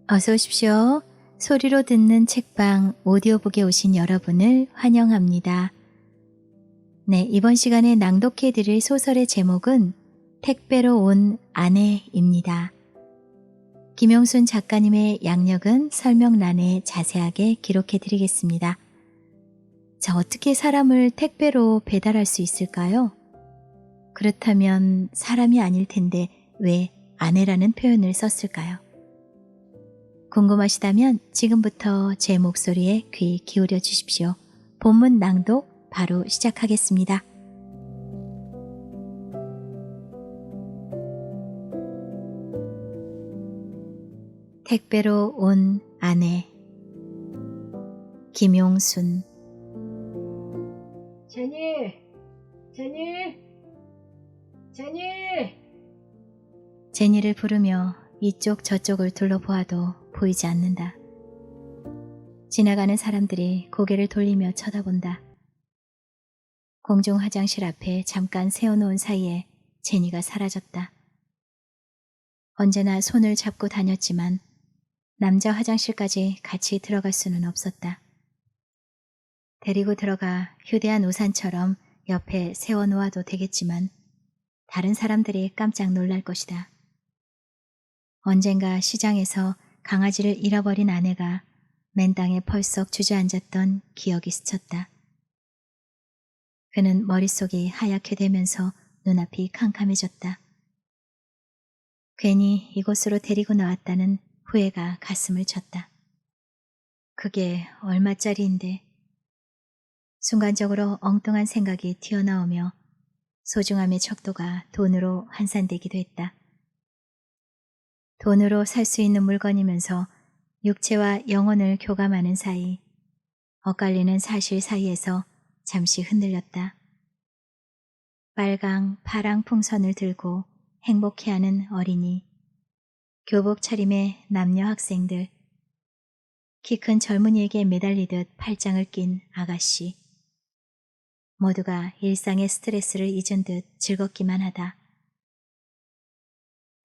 어서 오십시오. 소리로 듣는 책방 오디오북에 오신 여러분을 환영합니다. 네, 이번 시간에 낭독해 드릴 소설의 제목은 택배로 온 아내입니다. 김용순 작가님의 양력은 설명란에 자세하게 기록해 드리겠습니다. 자, 어떻게 사람을 택배로 배달할 수 있을까요? 그렇다면 사람이 아닐 텐데 왜 아내라는 표현을 썼을까요? 궁금하시다면 지금부터 제 목소리에 귀 기울여 주십시오. 본문 낭독 바로 시작하겠습니다. 택배로 온 아내. 김용순. 제니! 제니! 제니! 제니를 부르며 이쪽 저쪽을 둘러보아도 보이지 않는다. 지나가는 사람들이 고개를 돌리며 쳐다본다. 공중 화장실 앞에 잠깐 세워놓은 사이에 제니가 사라졌다. 언제나 손을 잡고 다녔지만 남자 화장실까지 같이 들어갈 수는 없었다. 데리고 들어가 휴대한 우산처럼 옆에 세워놓아도 되겠지만 다른 사람들이 깜짝 놀랄 것이다. 언젠가 시장에서 강아지를 잃어버린 아내가 맨땅에 펄썩 주저앉았던 기억이 스쳤다. 그는 머릿속이 하얗게 되면서 눈앞이 캄캄해졌다. 괜히 이곳으로 데리고 나왔다는 후회가 가슴을 쳤다. 그게 얼마짜리인데. 순간적으로 엉뚱한 생각이 튀어나오며 소중함의 척도가 돈으로 환산되기도 했다. 돈으로 살 수 있는 물건이면서 육체와 영혼을 교감하는 사이, 엇갈리는 사실 사이에서 잠시 흔들렸다. 빨강, 파랑 풍선을 들고 행복해하는 어린이, 교복 차림의 남녀 학생들, 키 큰 젊은이에게 매달리듯 팔짱을 낀 아가씨, 모두가 일상의 스트레스를 잊은 듯 즐겁기만 하다.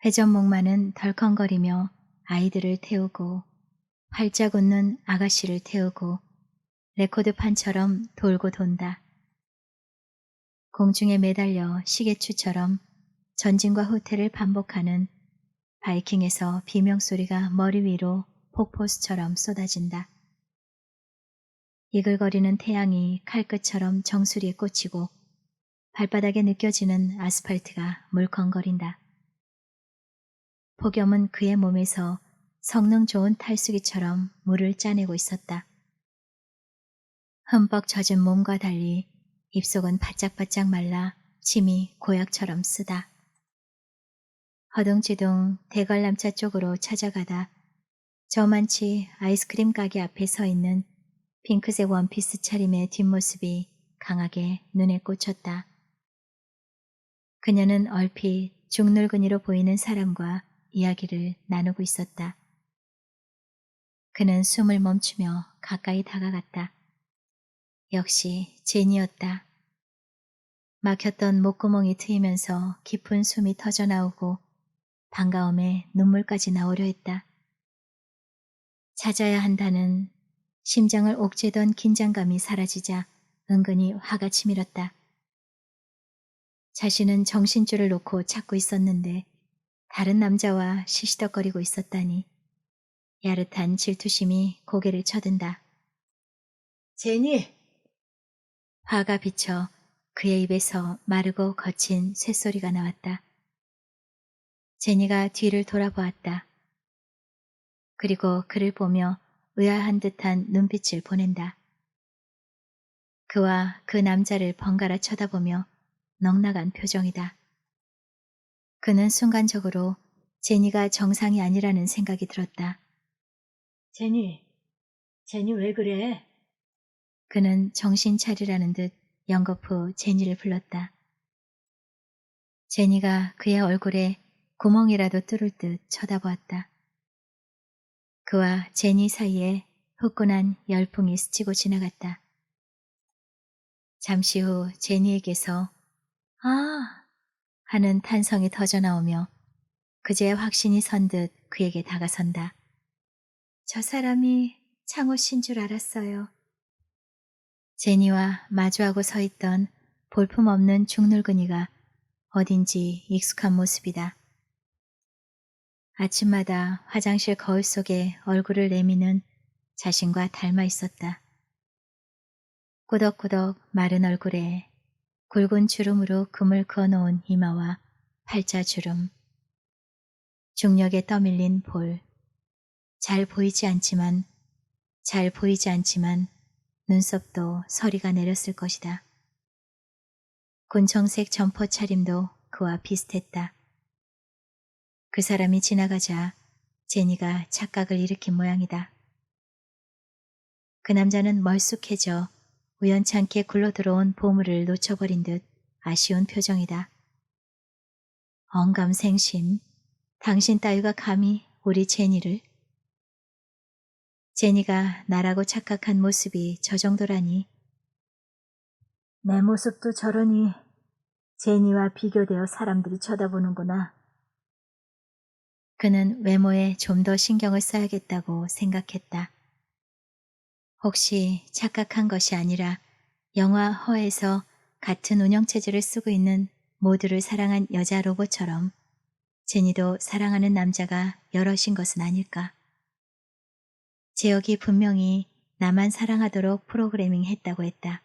회전목마는 덜컹거리며 아이들을 태우고 활짝 웃는 아가씨를 태우고 레코드판처럼 돌고 돈다. 공중에 매달려 시계추처럼 전진과 후퇴를 반복하는 바이킹에서 비명소리가 머리 위로 폭포수처럼 쏟아진다. 이글거리는 태양이 칼끝처럼 정수리에 꽂히고 발바닥에 느껴지는 아스팔트가 물컹거린다. 폭염은 그의 몸에서 성능 좋은 탈수기처럼 물을 짜내고 있었다. 흠뻑 젖은 몸과 달리 입속은 바짝바짝 말라 침이 고약처럼 쓰다. 허둥지둥 대관람차 쪽으로 찾아가다 저만치 아이스크림 가게 앞에 서 있는 핑크색 원피스 차림의 뒷모습이 강하게 눈에 꽂혔다. 그녀는 얼핏 중늙은이로 보이는 사람과 이야기를 나누고 있었다. 그는 숨을 멈추며 가까이 다가갔다. 역시 제니였다. 막혔던 목구멍이 트이면서 깊은 숨이 터져나오고 반가움에 눈물까지 나오려 했다. 찾아야 한다는 심장을 옥죄던 긴장감이 사라지자 은근히 화가 치밀었다. 자신은 정신줄을 놓고 찾고 있었는데 다른 남자와 시시덕거리고 있었다니 야릇한 질투심이 고개를 쳐든다. 제니! 화가 비쳐 그의 입에서 마르고 거친 쇳소리가 나왔다. 제니가 뒤를 돌아보았다. 그리고 그를 보며 의아한 듯한 눈빛을 보낸다. 그와 그 남자를 번갈아 쳐다보며 넉나간 표정이다. 그는 순간적으로 제니가 정상이 아니라는 생각이 들었다. 제니! 제니 왜 그래? 그는 정신 차리라는 듯 연거푸 제니를 불렀다. 제니가 그의 얼굴에 구멍이라도 뚫을 듯 쳐다보았다. 그와 제니 사이에 후끈한 열풍이 스치고 지나갔다. 잠시 후 제니에게서 아! 하는 탄성이 터져나오며 그제야 확신이 선 듯 그에게 다가선다. 저 사람이 창호 씨인 줄 알았어요. 제니와 마주하고 서 있던 볼품없는 중늙은이가 어딘지 익숙한 모습이다. 아침마다 화장실 거울 속에 얼굴을 내미는 자신과 닮아 있었다. 꾸덕꾸덕 마른 얼굴에 굵은 주름으로 금을 그어놓은 이마와 팔자주름, 중력에 떠밀린 볼, 잘 보이지 않지만 눈썹도 서리가 내렸을 것이다. 군청색 점퍼 차림도 그와 비슷했다. 그 사람이 지나가자 제니가 착각을 일으킨 모양이다. 그 남자는 멀쑥해져 우연찮게 굴러들어온 보물을 놓쳐버린 듯 아쉬운 표정이다. 언감생심, 당신 따위가 감히 우리 제니를? 제니가 나라고 착각한 모습이 저 정도라니. 내 모습도 저러니 제니와 비교되어 사람들이 쳐다보는구나. 그는 외모에 좀 더 신경을 써야겠다고 생각했다. 혹시 착각한 것이 아니라 영화 허에서 같은 운영체제를 쓰고 있는 모두를 사랑한 여자 로봇처럼 제니도 사랑하는 남자가 여럿인 것은 아닐까. 제혁이 분명히 나만 사랑하도록 프로그래밍 했다고 했다.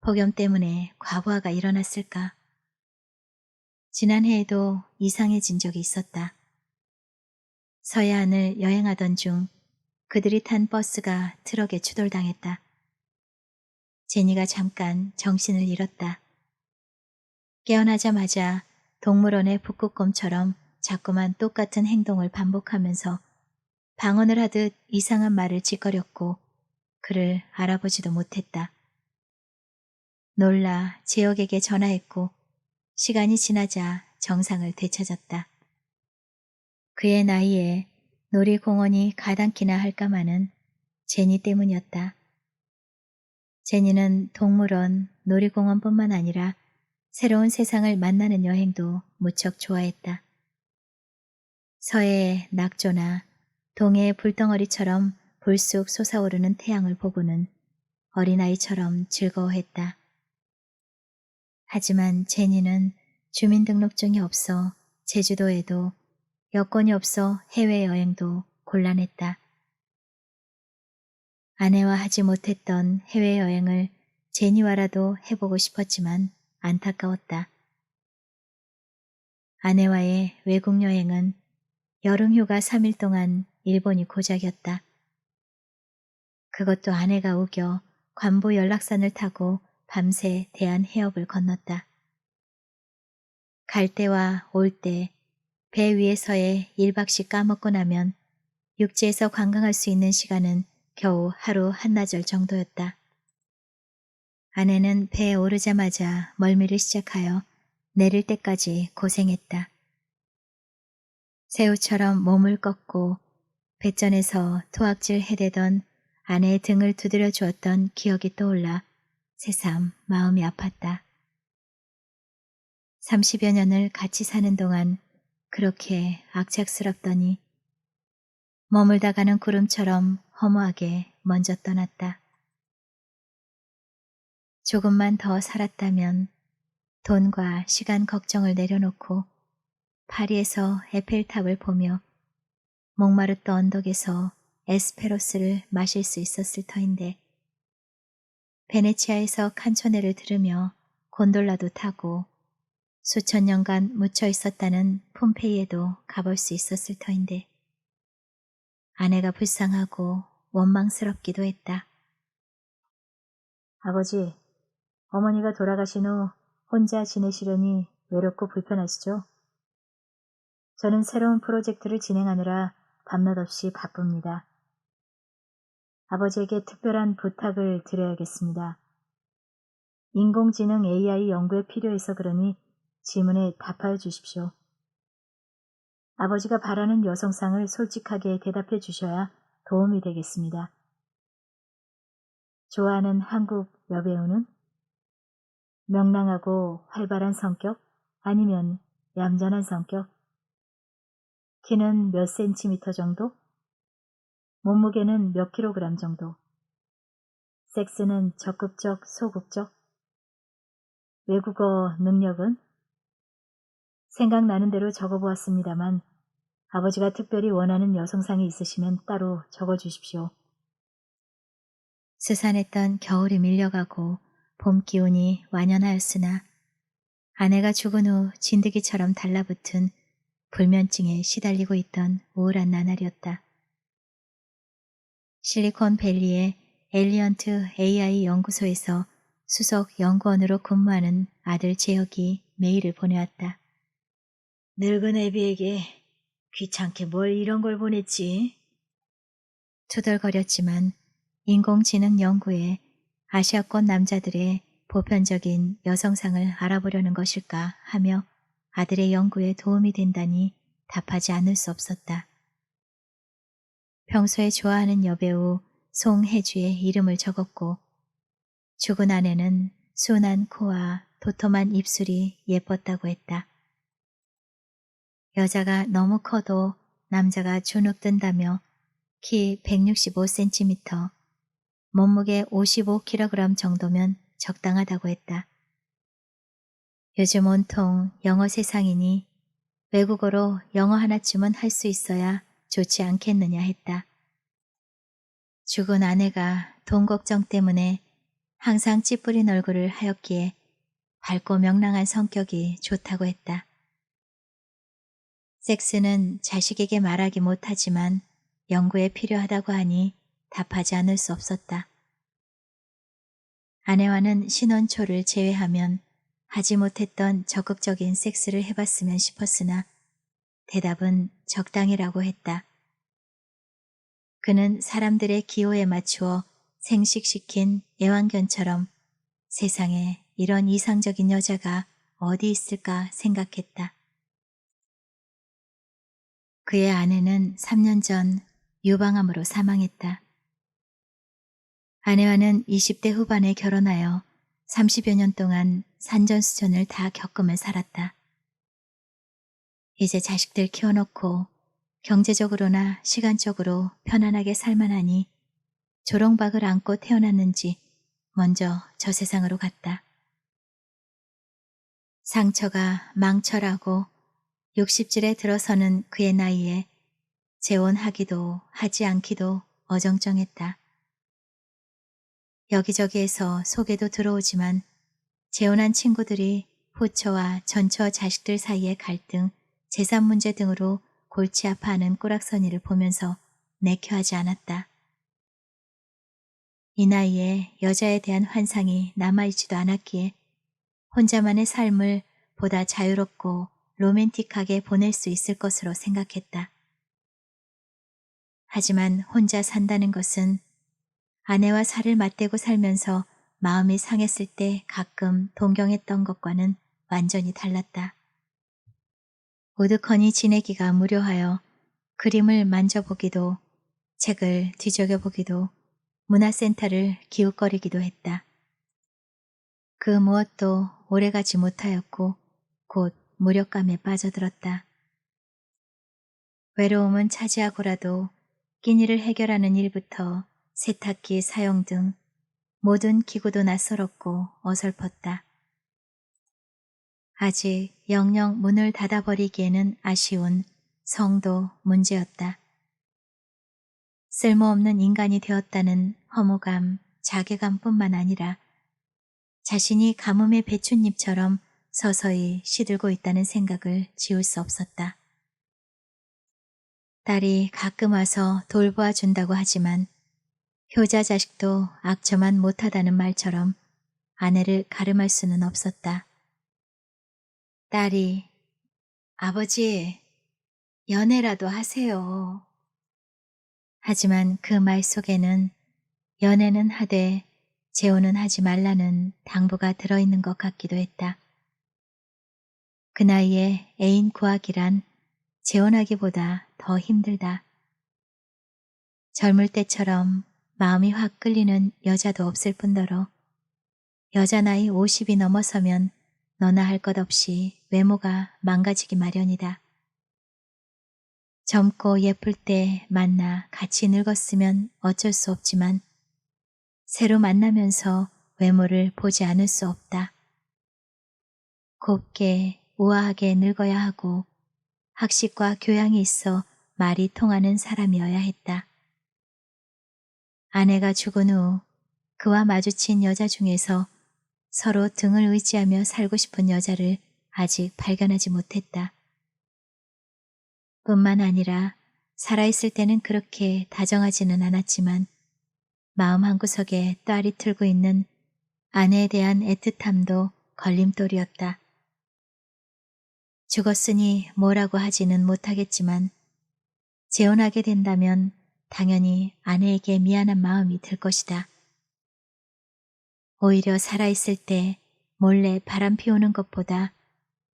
폭염 때문에 과부하가 일어났을까? 지난해에도 이상해진 적이 있었다. 서해안을 여행하던 중 그들이 탄 버스가 트럭에 추돌당했다. 제니가 잠깐 정신을 잃었다. 깨어나자마자 동물원의 북극곰처럼 자꾸만 똑같은 행동을 반복하면서 방언을 하듯 이상한 말을 짓거렸고 그를 알아보지도 못했다. 놀라 재혁에게 전화했고 시간이 지나자 정상을 되찾았다. 그의 나이에 놀이공원이 가당키나 할까마는 제니 때문이었다. 제니는 동물원, 놀이공원뿐만 아니라 새로운 세상을 만나는 여행도 무척 좋아했다. 서해의 낙조나 동해의 불덩어리처럼 불쑥 솟아오르는 태양을 보고는 어린아이처럼 즐거워했다. 하지만 제니는 주민등록증이 없어 제주도에도 여권이 없어 해외여행도 곤란했다. 아내와 하지 못했던 해외여행을 제니와라도 해보고 싶었지만 안타까웠다. 아내와의 외국여행은 여름휴가 3일 동안 일본이 고작이었다. 그것도 아내가 우겨 관부 연락선을 타고 밤새 대한해협을 건넜다. 갈 때와 올 때 배 위에서의 1박씩 까먹고 나면 육지에서 관광할 수 있는 시간은 겨우 하루 한나절 정도였다. 아내는 배에 오르자마자 멀미를 시작하여 내릴 때까지 고생했다. 새우처럼 몸을 꺾고 뱃전에서 토악질 해대던 아내의 등을 두드려 주었던 기억이 떠올라 새삼 마음이 아팠다. 30여 년을 같이 사는 동안 그렇게 악착스럽더니 머물다 가는 구름처럼 허무하게 먼저 떠났다. 조금만 더 살았다면 돈과 시간 걱정을 내려놓고 파리에서 에펠탑을 보며 몽마르트 언덕에서 에스페로스를 마실 수 있었을 터인데 베네치아에서 칸초네를 들으며 곤돌라도 타고 수천 년간 묻혀 있었다는 폼페이에도 가볼 수 있었을 터인데 아내가 불쌍하고 원망스럽기도 했다. 아버지, 어머니가 돌아가신 후 혼자 지내시려니 외롭고 불편하시죠? 저는 새로운 프로젝트를 진행하느라 밤낮 없이 바쁩니다. 아버지에게 특별한 부탁을 드려야겠습니다. 인공지능 AI 연구에 필요해서 그러니 질문에 답하여 주십시오. 아버지가 바라는 여성상을 솔직하게 대답해 주셔야 도움이 되겠습니다. 좋아하는 한국 여배우는? 명랑하고 활발한 성격? 아니면 얌전한 성격? 키는 몇 센티미터 정도? 몸무게는 몇 킬로그램 정도. 섹스는 적극적, 소극적. 외국어 능력은? 생각나는 대로 적어보았습니다만 아버지가 특별히 원하는 여성상이 있으시면 따로 적어주십시오. 스산했던 겨울이 밀려가고 봄 기온이 완연하였으나 아내가 죽은 후 진드기처럼 달라붙은 불면증에 시달리고 있던 우울한 나날이었다. 실리콘밸리의 엘리언트 AI 연구소에서 수석 연구원으로 근무하는 아들 재혁이 메일을 보내왔다. 늙은 애비에게 귀찮게 뭘 이런 걸 보냈지? 투덜거렸지만 인공지능 연구에 아시아권 남자들의 보편적인 여성상을 알아보려는 것일까 하며 아들의 연구에 도움이 된다니 답하지 않을 수 없었다. 평소에 좋아하는 여배우 송혜주의 이름을 적었고 죽은 아내는 순한 코와 도톰한 입술이 예뻤다고 했다. 여자가 너무 커도 남자가 주눅든다며 키 165cm, 몸무게 55kg 정도면 적당하다고 했다. 요즘 온통 영어 세상이니 외국어로 영어 하나쯤은 할 수 있어야 좋지 않겠느냐 했다. 죽은 아내가 돈 걱정 때문에 항상 찌푸린 얼굴을 하였기에 밝고 명랑한 성격이 좋다고 했다. 섹스는 자식에게 말하기 못하지만 연구에 필요하다고 하니 답하지 않을 수 없었다. 아내와는 신혼 초를 제외하면 하지 못했던 적극적인 섹스를 해봤으면 싶었으나 대답은 적당이라고 했다. 그는 사람들의 기호에 맞추어 생식시킨 애완견처럼 세상에 이런 이상적인 여자가 어디 있을까 생각했다. 그의 아내는 3년 전 유방암으로 사망했다. 아내와는 20대 후반에 결혼하여 30여 년 동안 산전수전을 다 겪으며 살았다. 이제 자식들 키워놓고 경제적으로나 시간적으로 편안하게 살만하니 조롱박을 안고 태어났는지 먼저 저 세상으로 갔다. 상처가 망철하고 60줄에 들어서는 그의 나이에 재혼하기도 하지 않기도 어정쩡했다. 여기저기에서 소개도 들어오지만 재혼한 친구들이 후처와 전처 자식들 사이의 갈등, 재산 문제 등으로 골치 아파하는 꼬락서니를 보면서 내켜하지 않았다. 이 나이에 여자에 대한 환상이 남아있지도 않았기에 혼자만의 삶을 보다 자유롭고 로맨틱하게 보낼 수 있을 것으로 생각했다. 하지만 혼자 산다는 것은 아내와 살을 맞대고 살면서 마음이 상했을 때 가끔 동경했던 것과는 완전히 달랐다. 우두커니 지내기가 무료하여 그림을 만져보기도 책을 뒤적여보기도 문화센터를 기웃거리기도 했다. 그 무엇도 오래가지 못하였고 곧 무력감에 빠져들었다. 외로움은 차지하고라도 끼니를 해결하는 일부터 세탁기 사용 등 모든 기구도 낯설었고 어설펐다. 아직 영영 문을 닫아버리기에는 아쉬운 성도 문제였다. 쓸모없는 인간이 되었다는 허무감, 자괴감뿐만 아니라 자신이 가뭄의 배춧잎처럼 서서히 시들고 있다는 생각을 지울 수 없었다. 딸이 가끔 와서 돌보아 준다고 하지만 효자 자식도 악처만 못하다는 말처럼 아내를 가름할 수는 없었다. 딸이 아버지, 연애라도 하세요. 하지만 그 말 속에는 연애는 하되 재혼은 하지 말라는 당부가 들어있는 것 같기도 했다. 그 나이에 애인 구하기란 재혼하기보다 더 힘들다. 젊을 때처럼 마음이 확 끌리는 여자도 없을 뿐더러 여자 나이 50이 넘어서면 너나 할 것 없이 외모가 망가지기 마련이다. 젊고 예쁠 때 만나 같이 늙었으면 어쩔 수 없지만 새로 만나면서 외모를 보지 않을 수 없다. 곱게 우아하게 늙어야 하고 학식과 교양이 있어 말이 통하는 사람이어야 했다. 아내가 죽은 후 그와 마주친 여자 중에서 서로 등을 의지하며 살고 싶은 여자를 아직 발견하지 못했다. 뿐만 아니라 살아있을 때는 그렇게 다정하지는 않았지만 마음 한구석에 딸이 틀고 있는 아내에 대한 애틋함도 걸림돌이었다. 죽었으니 뭐라고 하지는 못하겠지만 재혼하게 된다면 당연히 아내에게 미안한 마음이 들 것이다. 오히려 살아있을 때 몰래 바람 피우는 것보다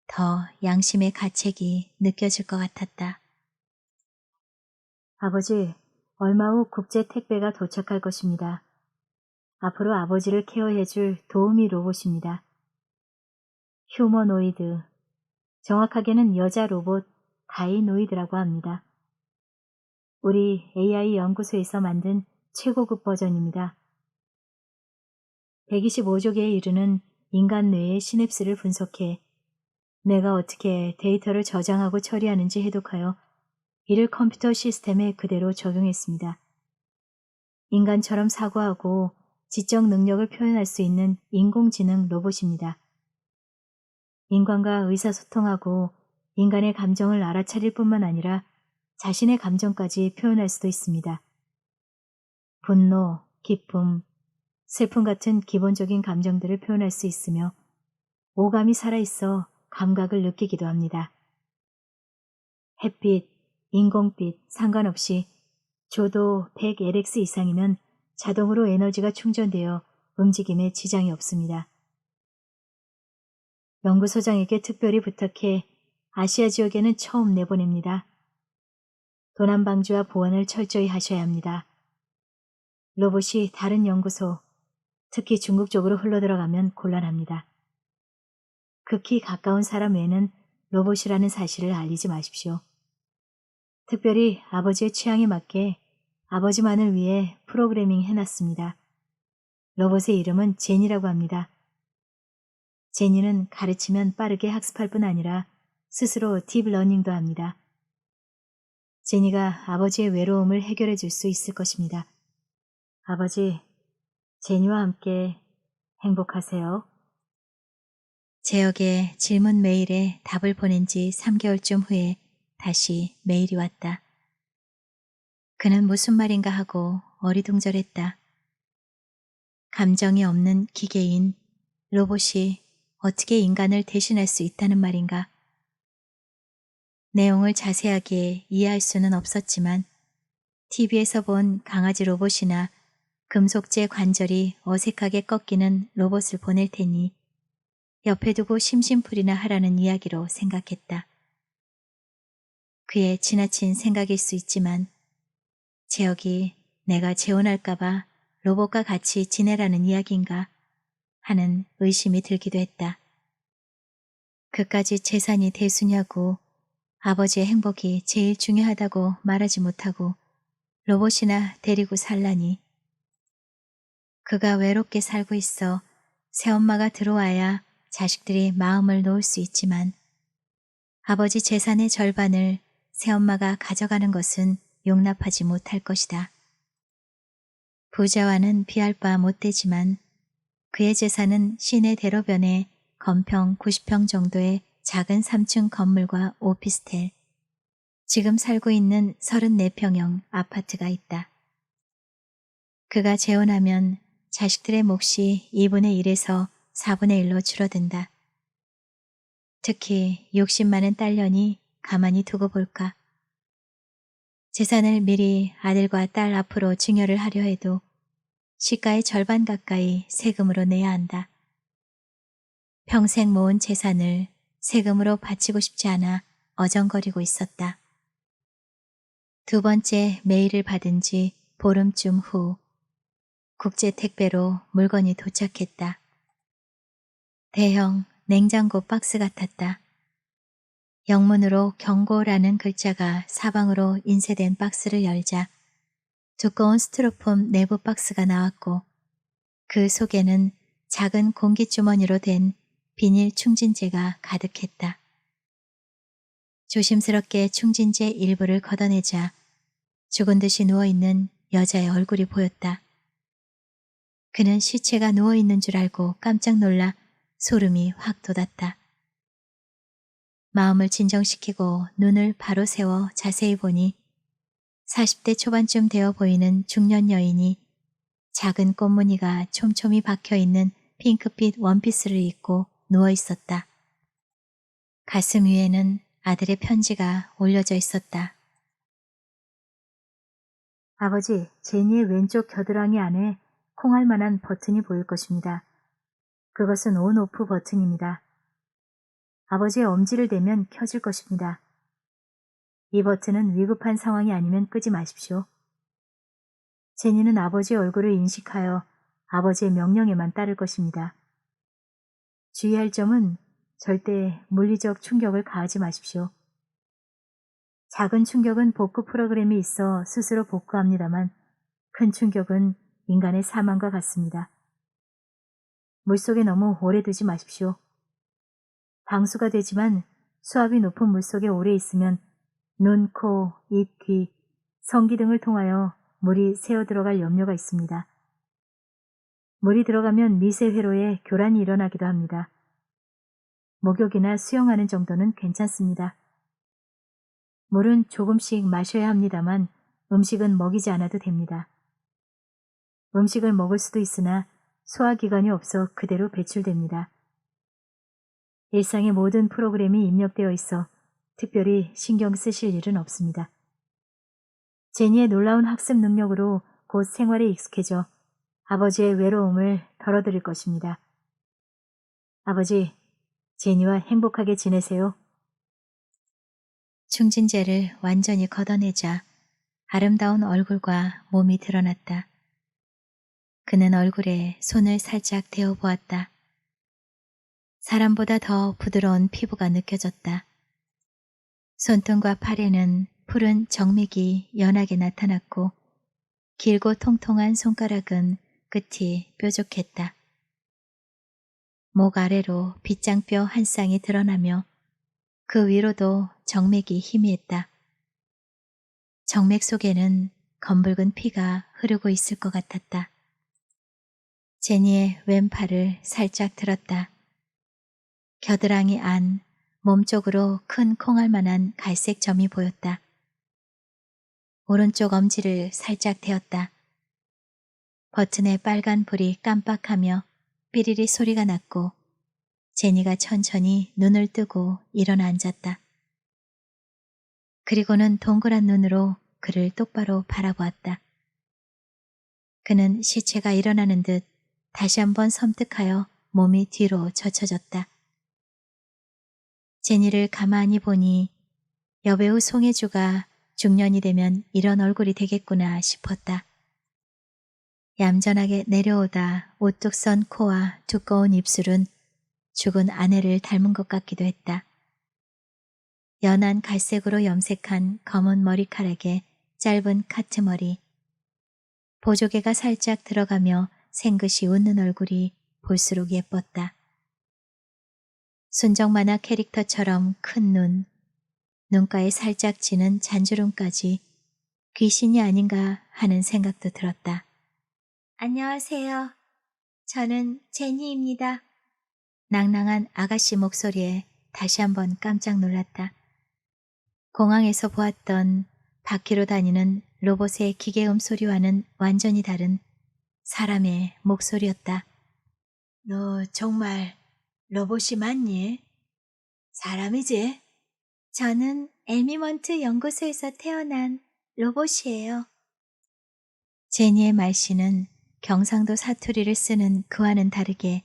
더 양심의 가책이 느껴질 것 같았다. 아버지, 얼마 후 국제 택배가 도착할 것입니다. 앞으로 아버지를 케어해줄 도우미 로봇입니다. 휴머노이드, 정확하게는 여자 로봇 가이노이드라고 합니다. 우리 AI 연구소에서 만든 최고급 버전입니다. 125조 개에 이르는 인간 뇌의 시냅스를 분석해 뇌가 어떻게 데이터를 저장하고 처리하는지 해독하여 이를 컴퓨터 시스템에 그대로 적용했습니다. 인간처럼 사고하고 지적 능력을 표현할 수 있는 인공지능 로봇입니다. 인간과 의사소통하고 인간의 감정을 알아차릴 뿐만 아니라 자신의 감정까지 표현할 수도 있습니다. 분노, 기쁨, 슬픔 같은 기본적인 감정들을 표현할 수 있으며 오감이 살아있어 감각을 느끼기도 합니다. 햇빛, 인공빛 상관없이 조도 100LX 이상이면 자동으로 에너지가 충전되어 움직임에 지장이 없습니다. 연구소장에게 특별히 부탁해 아시아 지역에는 처음 내보냅니다. 도난 방지와 보안을 철저히 하셔야 합니다. 로봇이 다른 연구소, 특히 중국 쪽으로 흘러들어가면 곤란합니다. 극히 가까운 사람 외에는 로봇이라는 사실을 알리지 마십시오. 특별히 아버지의 취향에 맞게 아버지만을 위해 프로그래밍 해놨습니다. 로봇의 이름은 제니라고 합니다. 제니는 가르치면 빠르게 학습할 뿐 아니라 스스로 딥러닝도 합니다. 제니가 아버지의 외로움을 해결해 줄 수 있을 것입니다. 아버지, 제니와 함께 행복하세요. 재혁의 질문 메일에 답을 보낸 지 3개월쯤 후에 다시 메일이 왔다. 그는 무슨 말인가 하고 어리둥절했다. 감정이 없는 기계인 로봇이 어떻게 인간을 대신할 수 있다는 말인가. 내용을 자세하게 이해할 수는 없었지만 TV에서 본 강아지 로봇이나 금속제 관절이 어색하게 꺾이는 로봇을 보낼 테니 옆에 두고 심심풀이나 하라는 이야기로 생각했다. 그의 지나친 생각일 수 있지만 재혁이 내가 재혼할까봐 로봇과 같이 지내라는 이야기인가 하는 의심이 들기도 했다. 그까지 재산이 대수냐고 아버지의 행복이 제일 중요하다고 말하지 못하고 로봇이나 데리고 살라니. 그가 외롭게 살고 있어 새엄마가 들어와야 자식들이 마음을 놓을 수 있지만 아버지 재산의 절반을 새엄마가 가져가는 것은 용납하지 못할 것이다. 부자와는 비할 바 못되지만 그의 재산은 시내 대로변에 건평 90평 정도의 작은 3층 건물과 오피스텔, 지금 살고 있는 34평형 아파트가 있다. 그가 재혼하면 자식들의 몫이 2분의 1에서 4분의 1로 줄어든다. 특히 욕심 많은 딸년이 가만히 두고 볼까. 재산을 미리 아들과 딸 앞으로 증여를 하려 해도 시가의 절반 가까이 세금으로 내야 한다. 평생 모은 재산을 세금으로 바치고 싶지 않아 어정거리고 있었다. 두 번째 메일을 받은 지 보름쯤 후 국제 택배로 물건이 도착했다. 대형 냉장고 박스 같았다. 영문으로 경고라는 글자가 사방으로 인쇄된 박스를 열자 두꺼운 스티로폼 내부 박스가 나왔고 그 속에는 작은 공기주머니로 된 비닐 충진제가 가득했다. 조심스럽게 충진제 일부를 걷어내자 죽은 듯이 누워있는 여자의 얼굴이 보였다. 그는 시체가 누워있는 줄 알고 깜짝 놀라 소름이 확 돋았다. 마음을 진정시키고 눈을 바로 세워 자세히 보니 40대 초반쯤 되어 보이는 중년 여인이 작은 꽃무늬가 촘촘히 박혀있는 핑크빛 원피스를 입고 누워있었다. 가슴 위에는 아들의 편지가 올려져 있었다. 아버지, 제니의 왼쪽 겨드랑이 안에 콩알 만한 버튼이 보일 것입니다. 그것은 온-오프 버튼입니다. 아버지의 엄지를 대면 켜질 것입니다. 이 버튼은 위급한 상황이 아니면 끄지 마십시오. 제니는 아버지의 얼굴을 인식하여 아버지의 명령에만 따를 것입니다. 주의할 점은 절대 물리적 충격을 가하지 마십시오. 작은 충격은 복구 프로그램이 있어 스스로 복구합니다만 큰 충격은 인간의 사망과 같습니다. 물속에 너무 오래 두지 마십시오. 방수가 되지만 수압이 높은 물속에 오래 있으면 눈, 코, 입, 귀, 성기 등을 통하여 물이 새어 들어갈 염려가 있습니다. 물이 들어가면 미세 회로에 교란이 일어나기도 합니다. 목욕이나 수영하는 정도는 괜찮습니다. 물은 조금씩 마셔야 합니다만 음식은 먹이지 않아도 됩니다. 음식을 먹을 수도 있으나 소화기관이 없어 그대로 배출됩니다. 일상의 모든 프로그램이 입력되어 있어 특별히 신경 쓰실 일은 없습니다. 제니의 놀라운 학습 능력으로 곧 생활에 익숙해져 아버지의 외로움을 덜어드릴 것입니다. 아버지, 제니와 행복하게 지내세요. 충진제를 완전히 걷어내자 아름다운 얼굴과 몸이 드러났다. 그는 얼굴에 손을 살짝 대어 보았다. 사람보다 더 부드러운 피부가 느껴졌다. 손등과 팔에는 푸른 정맥이 연하게 나타났고 길고 통통한 손가락은 끝이 뾰족했다. 목 아래로 빗장뼈 한 쌍이 드러나며 그 위로도 정맥이 희미했다. 정맥 속에는 검붉은 피가 흐르고 있을 것 같았다. 제니의 왼팔을 살짝 들었다. 겨드랑이 안, 몸쪽으로 큰 콩알만한 갈색 점이 보였다. 오른쪽 엄지를 살짝 대었다. 버튼의 빨간 불이 깜빡하며 삐리리 소리가 났고 제니가 천천히 눈을 뜨고 일어나 앉았다. 그리고는 동그란 눈으로 그를 똑바로 바라보았다. 그는 시체가 일어나는 듯 다시 한번 섬뜩하여 몸이 뒤로 젖혀졌다. 제니를 가만히 보니 여배우 송혜주가 중년이 되면 이런 얼굴이 되겠구나 싶었다. 얌전하게 내려오다 우뚝 선 코와 두꺼운 입술은 죽은 아내를 닮은 것 같기도 했다. 연한 갈색으로 염색한 검은 머리카락에 짧은 카트머리, 보조개가 살짝 들어가며 생긋이 웃는 얼굴이 볼수록 예뻤다. 순정 만화 캐릭터처럼 큰 눈, 눈가에 살짝 지는 잔주름까지 귀신이 아닌가 하는 생각도 들었다. 안녕하세요. 저는 제니입니다. 낭낭한 아가씨 목소리에 다시 한번 깜짝 놀랐다. 공항에서 보았던 바퀴로 다니는 로봇의 기계음 소리와는 완전히 다른 사람의 목소리였다. 너 정말 로봇이 맞니? 사람이지? 저는 엘미먼트 연구소에서 태어난 로봇이에요. 제니의 말씨는 경상도 사투리를 쓰는 그와는 다르게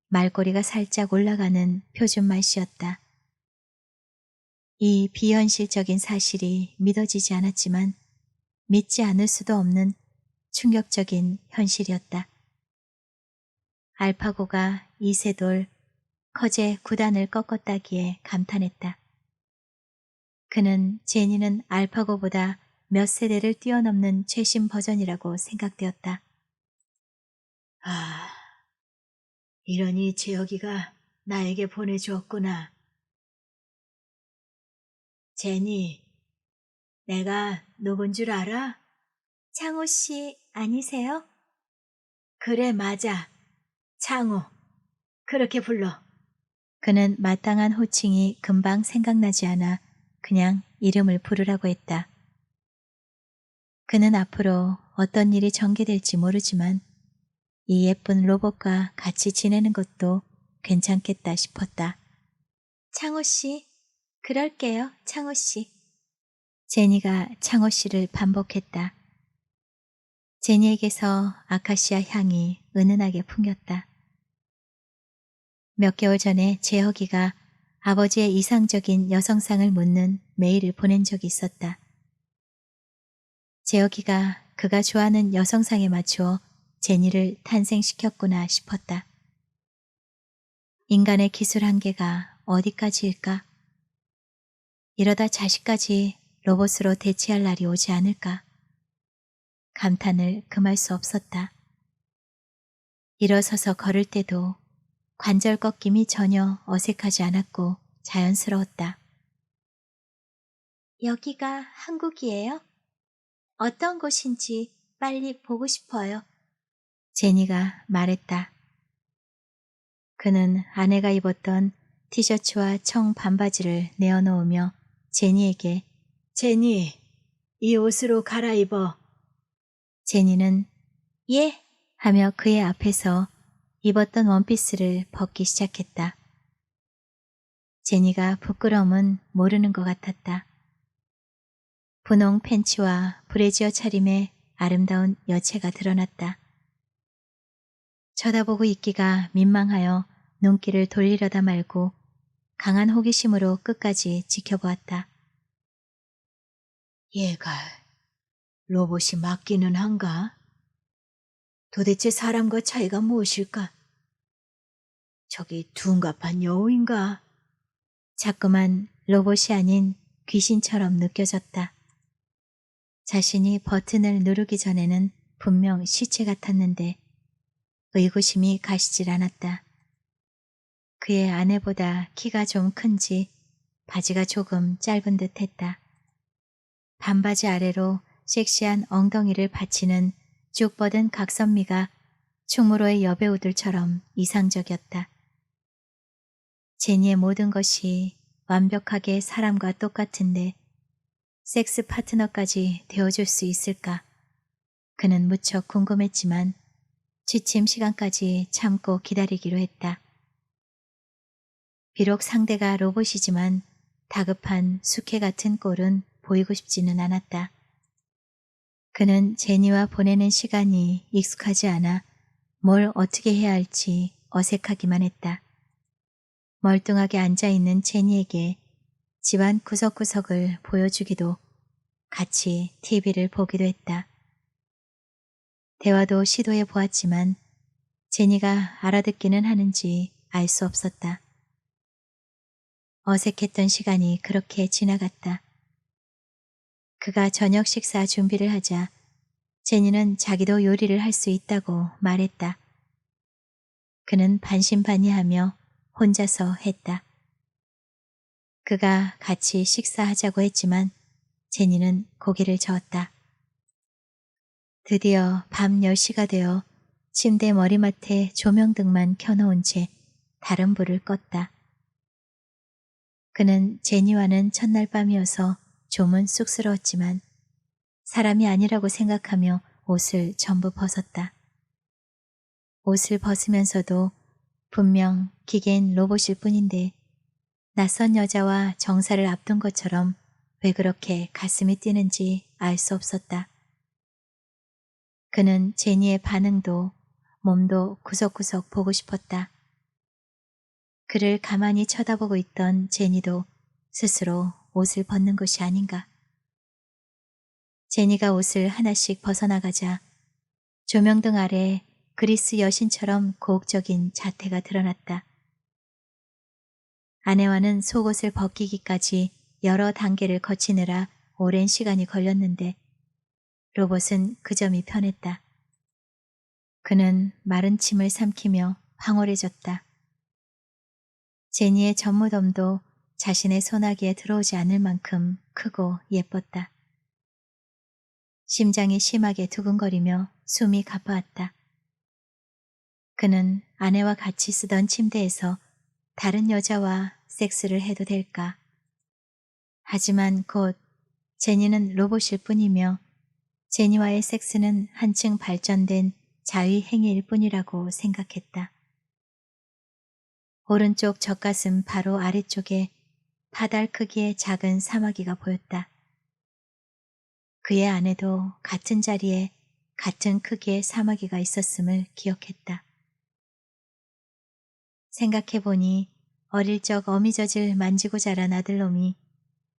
말꼬리가 살짝 올라가는 표준 말씨였다. 이 비현실적인 사실이 믿어지지 않았지만 믿지 않을 수도 없는 충격적인 현실이었다. 알파고가 이세돌, 커제 9단을 꺾었다기에 감탄했다. 그는 제니는 알파고보다 몇 세대를 뛰어넘는 최신 버전이라고 생각되었다. 아, 이러니 재혁이가 나에게 보내주었구나. 제니, 내가 누군 줄 알아? 창호 씨 아니세요? 그래, 맞아. 창호. 그렇게 불러. 그는 마땅한 호칭이 금방 생각나지 않아 그냥 이름을 부르라고 했다. 그는 앞으로 어떤 일이 전개될지 모르지만 이 예쁜 로봇과 같이 지내는 것도 괜찮겠다 싶었다. 창호 씨, 그럴게요, 창호 씨. 제니가 창호 씨를 반복했다. 제니에게서 아카시아 향이 은은하게 풍겼다. 몇 개월 전에 재혁이가 아버지의 이상적인 여성상을 묻는 메일을 보낸 적이 있었다. 재혁이가 그가 좋아하는 여성상에 맞추어 제니를 탄생시켰구나 싶었다. 인간의 기술 한계가 어디까지일까? 이러다 자식까지 로봇으로 대체할 날이 오지 않을까? 감탄을 금할 수 없었다. 일어서서 걸을 때도 관절 꺾임이 전혀 어색하지 않았고 자연스러웠다. 여기가 한국이에요? 어떤 곳인지 빨리 보고 싶어요. 제니가 말했다. 그는 아내가 입었던 티셔츠와 청 반바지를 내어놓으며 제니에게 제니, 이 옷으로 갈아입어. 제니는 예 하며 그의 앞에서 입었던 원피스를 벗기 시작했다. 제니가 부끄러움은 모르는 것 같았다. 분홍 팬츠와 브래지어 차림에 아름다운 여체가 드러났다. 쳐다보고 있기가 민망하여 눈길을 돌리려다 말고 강한 호기심으로 끝까지 지켜보았다. 얘가 로봇이 맞기는 한가? 도대체 사람과 차이가 무엇일까? 저기 둔갑한 여우인가? 자꾸만 로봇이 아닌 귀신처럼 느껴졌다. 자신이 버튼을 누르기 전에는 분명 시체 같았는데 의구심이 가시질 않았다. 그의 아내보다 키가 좀 큰지 바지가 조금 짧은 듯 했다. 반바지 아래로 섹시한 엉덩이를 받치는 쭉 뻗은 각선미가 충무로의 여배우들처럼 이상적이었다. 제니의 모든 것이 완벽하게 사람과 똑같은데 섹스 파트너까지 되어줄 수 있을까? 그는 무척 궁금했지만 취침 시간까지 참고 기다리기로 했다. 비록 상대가 로봇이지만 다급한 숙회 같은 꼴은 보이고 싶지는 않았다. 그는 제니와 보내는 시간이 익숙하지 않아 뭘 어떻게 해야 할지 어색하기만 했다. 멀뚱하게 앉아있는 제니에게 집안 구석구석을 보여주기도 같이 TV를 보기도 했다. 대화도 시도해 보았지만 제니가 알아듣기는 하는지 알 수 없었다. 어색했던 시간이 그렇게 지나갔다. 그가 저녁 식사 준비를 하자 제니는 자기도 요리를 할 수 있다고 말했다. 그는 반신반의하며 혼자서 했다. 그가 같이 식사하자고 했지만 제니는 고개를 저었다. 드디어 밤 10시가 되어 침대 머리맡에 조명등만 켜놓은 채 다른 불을 껐다. 그는 제니와는 첫날 밤이어서 좀은 쑥스러웠지만 사람이 아니라고 생각하며 옷을 전부 벗었다. 옷을 벗으면서도 분명 기계인 로봇일 뿐인데 낯선 여자와 정사를 앞둔 것처럼 왜 그렇게 가슴이 뛰는지 알 수 없었다. 그는 제니의 반응도 몸도 구석구석 보고 싶었다. 그를 가만히 쳐다보고 있던 제니도 스스로 옷을 벗는 것이 아닌가. 제니가 옷을 하나씩 벗어나가자 조명등 아래 그리스 여신처럼 고혹적인 자태가 드러났다. 아내와는 속옷을 벗기기까지 여러 단계를 거치느라 오랜 시간이 걸렸는데 로봇은 그 점이 편했다. 그는 마른 침을 삼키며 황홀해졌다. 제니의 전무덤도 자신의 소나기에 들어오지 않을 만큼 크고 예뻤다. 심장이 심하게 두근거리며 숨이 가빠왔다. 그는 아내와 같이 쓰던 침대에서 다른 여자와 섹스를 해도 될까? 하지만 곧 제니는 로봇일 뿐이며 제니와의 섹스는 한층 발전된 자위 행위일 뿐이라고 생각했다. 오른쪽 젖가슴 바로 아래쪽에 바달 크기의 작은 사마귀가 보였다. 그의 아내도 같은 자리에 같은 크기의 사마귀가 있었음을 기억했다. 생각해보니 어릴 적 어미젖을 만지고 자란 아들놈이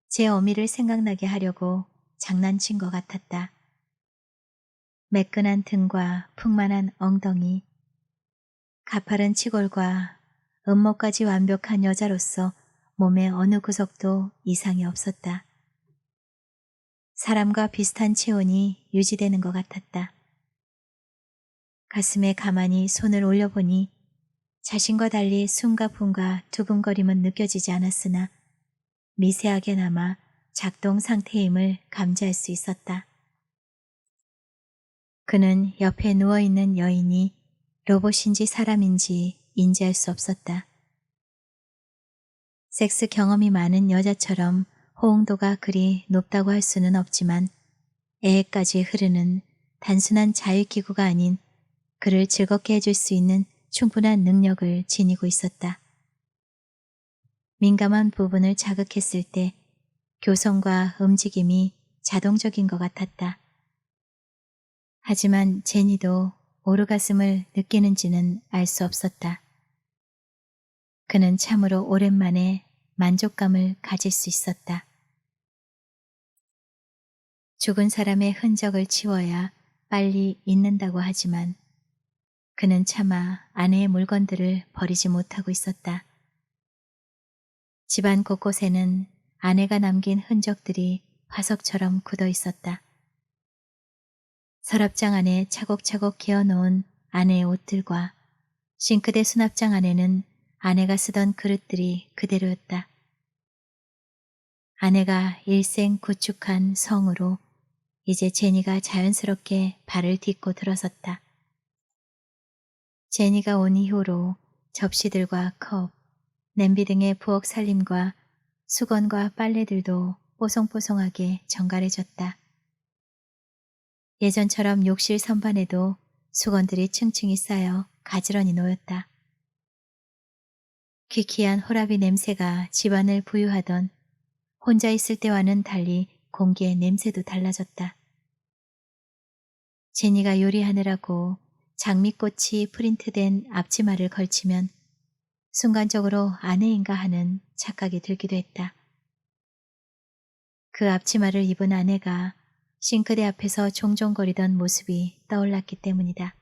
제 어미를 생각나게 하려고 장난친 것 같았다. 매끈한 등과 풍만한 엉덩이, 가파른 치골과 음모까지 완벽한 여자로서 몸의 어느 구석도 이상이 없었다. 사람과 비슷한 체온이 유지되는 것 같았다. 가슴에 가만히 손을 올려보니 자신과 달리 숨가품과 두근거림은 느껴지지 않았으나 미세하게나마 작동 상태임을 감지할 수 있었다. 그는 옆에 누워있는 여인이 로봇인지 사람인지 인지할 수 없었다. 섹스 경험이 많은 여자처럼 호응도가 그리 높다고 할 수는 없지만 애에까지 흐르는 단순한 자유기구가 아닌 그를 즐겁게 해줄 수 있는 충분한 능력을 지니고 있었다. 민감한 부분을 자극했을 때 교성과 움직임이 자동적인 것 같았다. 하지만 제니도 오르가슴을 느끼는지는 알 수 없었다. 그는 참으로 오랜만에 만족감을 가질 수 있었다. 죽은 사람의 흔적을 치워야 빨리 잊는다고 하지만 그는 차마 아내의 물건들을 버리지 못하고 있었다. 집안 곳곳에는 아내가 남긴 흔적들이 화석처럼 굳어 있었다. 서랍장 안에 차곡차곡 기어놓은 아내의 옷들과 싱크대 수납장 안에는 아내가 쓰던 그릇들이 그대로였다. 아내가 일생 구축한 성으로 이제 제니가 자연스럽게 발을 딛고 들어섰다. 제니가 온 이후로 접시들과 컵, 냄비 등의 부엌 살림과 수건과 빨래들도 뽀송뽀송하게 정갈해졌다. 예전처럼 욕실 선반에도 수건들이 층층이 쌓여 가지런히 놓였다. 귀키한 호라비 냄새가 집안을 부유하던 혼자 있을 때와는 달리 공기의 냄새도 달라졌다. 제니가 요리하느라고 장미꽃이 프린트된 앞치마를 걸치면 순간적으로 아내인가 하는 착각이 들기도 했다. 그 앞치마를 입은 아내가 싱크대 앞에서 종종거리던 모습이 떠올랐기 때문이다.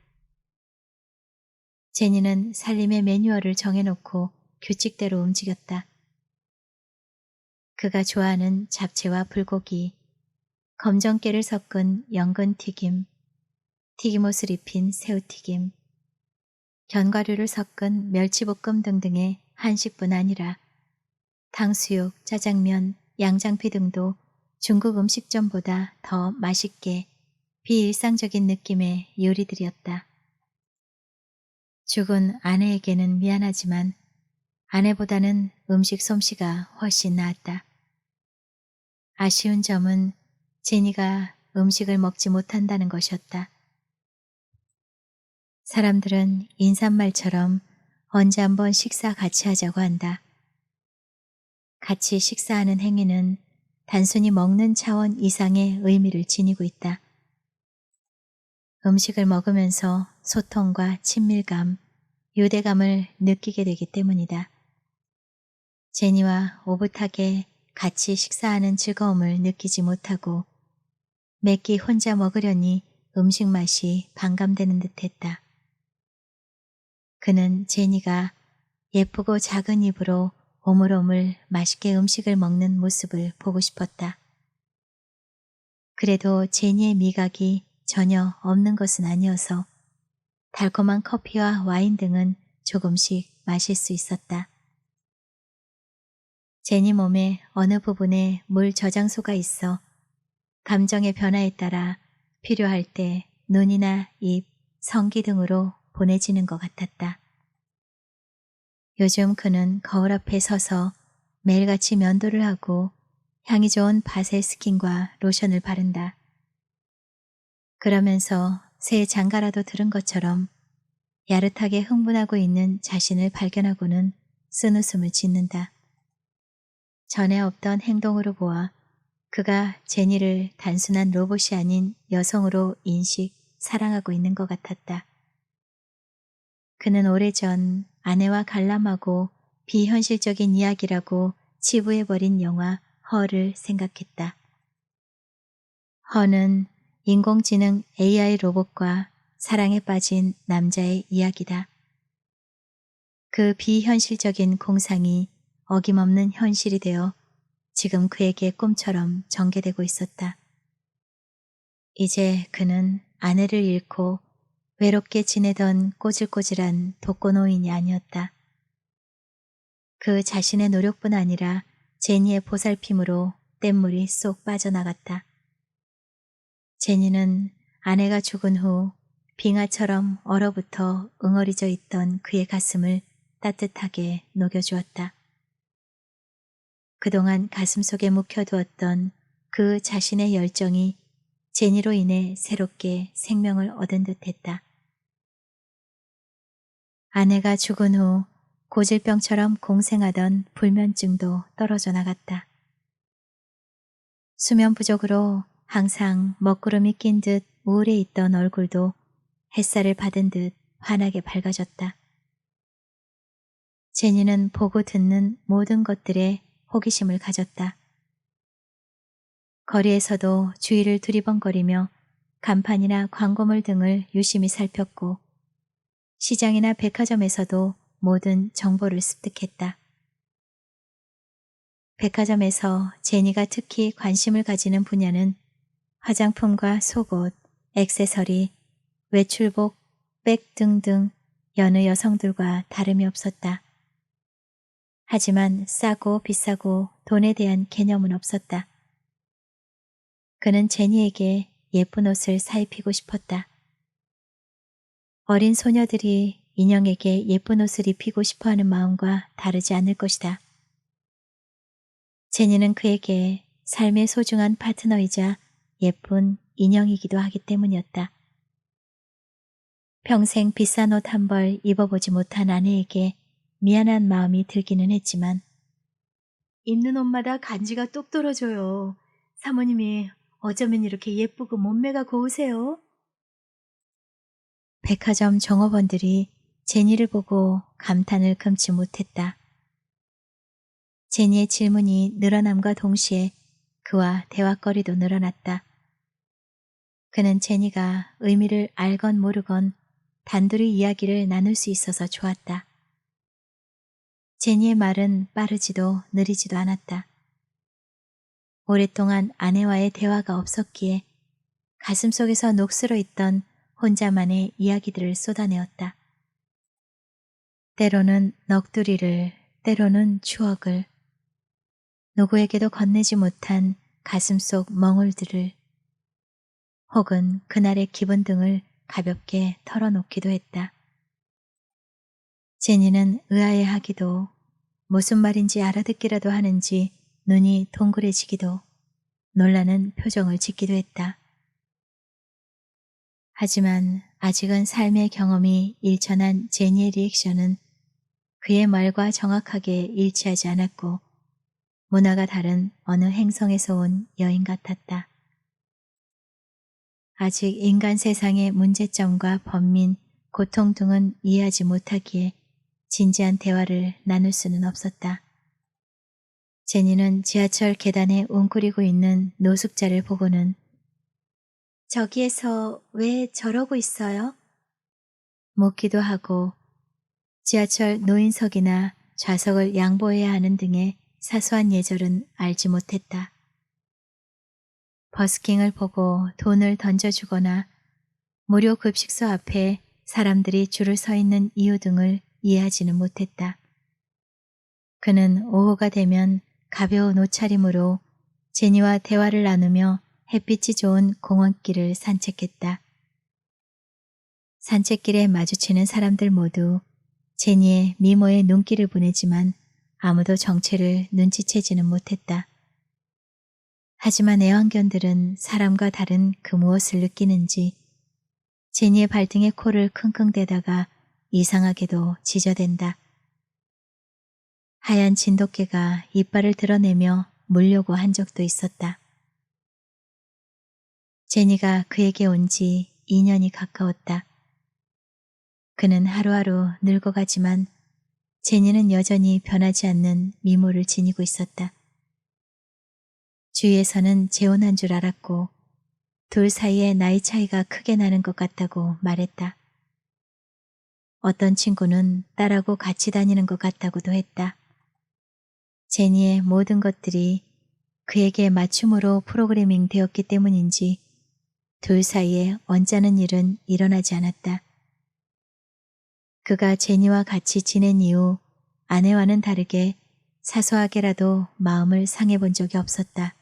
제니는 살림의 매뉴얼을 정해놓고 규칙대로 움직였다. 그가 좋아하는 잡채와 불고기, 검정깨를 섞은 연근 튀김, 튀김옷을 입힌 새우튀김, 견과류를 섞은 멸치볶음 등등의 한식뿐 아니라 탕수육, 짜장면, 양장피 등도 중국 음식점보다 더 맛있게 비일상적인 느낌의 요리들이었다. 죽은 아내에게는 미안하지만 아내보다는 음식 솜씨가 훨씬 나았다. 아쉬운 점은 제니가 음식을 먹지 못한다는 것이었다. 사람들은 인사말처럼 언제 한번 식사 같이 하자고 한다. 같이 식사하는 행위는 단순히 먹는 차원 이상의 의미를 지니고 있다. 음식을 먹으면서 소통과 친밀감, 유대감을 느끼게 되기 때문이다. 제니와 오붓하게 같이 식사하는 즐거움을 느끼지 못하고 매끼 혼자 먹으려니 음식 맛이 반감되는 듯했다. 그는 제니가 예쁘고 작은 입으로 오물오물 맛있게 음식을 먹는 모습을 보고 싶었다. 그래도 제니의 미각이 전혀 없는 것은 아니어서 달콤한 커피와 와인 등은 조금씩 마실 수 있었다. 제니 몸의 어느 부분에 물 저장소가 있어 감정의 변화에 따라 필요할 때 눈이나 입, 성기 등으로 보내지는 것 같았다. 요즘 그는 거울 앞에 서서 매일같이 면도를 하고 향이 좋은 바셀 스킨과 로션을 바른다. 그러면서 새 장가라도 들은 것처럼 야릇하게 흥분하고 있는 자신을 발견하고는 쓴웃음을 짓는다. 전에 없던 행동으로 보아 그가 제니를 단순한 로봇이 아닌 여성으로 인식, 사랑하고 있는 것 같았다. 그는 오래전 아내와 관람하고 비현실적인 이야기라고 치부해버린 영화 허를 생각했다. 허는 인공지능 AI 로봇과 사랑에 빠진 남자의 이야기다. 그 비현실적인 공상이 어김없는 현실이 되어 지금 그에게 꿈처럼 전개되고 있었다. 이제 그는 아내를 잃고 외롭게 지내던 꼬질꼬질한 독거노인이 아니었다. 그 자신의 노력뿐 아니라 제니의 보살핌으로 뗏물이 쏙 빠져나갔다. 제니는 아내가 죽은 후 빙하처럼 얼어붙어 응어리져 있던 그의 가슴을 따뜻하게 녹여주었다. 그동안 가슴속에 묵혀두었던 그 자신의 열정이 제니로 인해 새롭게 생명을 얻은 듯했다. 아내가 죽은 후 고질병처럼 공생하던 불면증도 떨어져 나갔다. 수면 부족으로 항상 먹구름이 낀 듯 우울해 있던 얼굴도 햇살을 받은 듯 환하게 밝아졌다. 제니는 보고 듣는 모든 것들에 호기심을 가졌다. 거리에서도 주위를 두리번거리며 간판이나 광고물 등을 유심히 살폈고 시장이나 백화점에서도 모든 정보를 습득했다. 백화점에서 제니가 특히 관심을 가지는 분야는 화장품과 속옷, 액세서리, 외출복, 백 등등 여느 여성들과 다름이 없었다. 하지만 싸고 비싸고 돈에 대한 개념은 없었다. 그는 제니에게 예쁜 옷을 사입히고 싶었다. 어린 소녀들이 인형에게 예쁜 옷을 입히고 싶어하는 마음과 다르지 않을 것이다. 제니는 그에게 삶의 소중한 파트너이자 예쁜 인형이기도 하기 때문이었다. 평생 비싼 옷 한 벌 입어보지 못한 아내에게 미안한 마음이 들기는 했지만 입는 옷마다 간지가 뚝 떨어져요. 사모님이 어쩌면 이렇게 예쁘고 몸매가 고우세요? 백화점 종업원들이 제니를 보고 감탄을 금치 못했다. 제니의 질문이 늘어남과 동시에 그와 대화거리도 늘어났다. 그는 제니가 의미를 알건 모르건 단둘이 이야기를 나눌 수 있어서 좋았다. 제니의 말은 빠르지도 느리지도 않았다. 오랫동안 아내와의 대화가 없었기에 가슴속에서 녹슬어 있던 혼자만의 이야기들을 쏟아내었다. 때로는 넋두리를, 때로는 추억을, 누구에게도 건네지 못한 가슴속 멍울들을, 혹은 그날의 기분 등을 가볍게 털어놓기도 했다. 제니는 의아해하기도, 무슨 말인지 알아듣기라도 하는지 눈이 동그래지기도, 놀라는 표정을 짓기도 했다. 하지만 아직은 삶의 경험이 일천한 제니의 리액션은 그의 말과 정확하게 일치하지 않았고 문화가 다른 어느 행성에서 온 여인 같았다. 아직 인간 세상의 문제점과 번민, 고통 등은 이해하지 못하기에 진지한 대화를 나눌 수는 없었다. 제니는 지하철 계단에 웅크리고 있는 노숙자를 보고는 저기에서 왜 저러고 있어요? 묻기도 하고 지하철 노인석이나 좌석을 양보해야 하는 등의 사소한 예절은 알지 못했다. 버스킹을 보고 돈을 던져주거나 무료 급식소 앞에 사람들이 줄을 서 있는 이유 등을 이해하지는 못했다. 그는 오후가 되면 가벼운 옷차림으로 제니와 대화를 나누며 햇빛이 좋은 공원길을 산책했다. 산책길에 마주치는 사람들 모두 제니의 미모의 눈길을 보내지만 아무도 정체를 눈치채지는 못했다. 하지만 애완견들은 사람과 다른 그 무엇을 느끼는지 제니의 발등에 코를 킁킁대다가 이상하게도 지저댄다. 하얀 진돗개가 이빨을 드러내며 물려고 한 적도 있었다. 제니가 그에게 온 지 2년이 가까웠다. 그는 하루하루 늙어가지만 제니는 여전히 변하지 않는 미모를 지니고 있었다. 주위에서는 재혼한 줄 알았고 둘 사이에 나이 차이가 크게 나는 것 같다고 말했다. 어떤 친구는 딸하고 같이 다니는 것 같다고도 했다. 제니의 모든 것들이 그에게 맞춤으로 프로그래밍 되었기 때문인지 둘 사이에 언짢은 일은 일어나지 않았다. 그가 제니와 같이 지낸 이후 아내와는 다르게 사소하게라도 마음을 상해본 적이 없었다.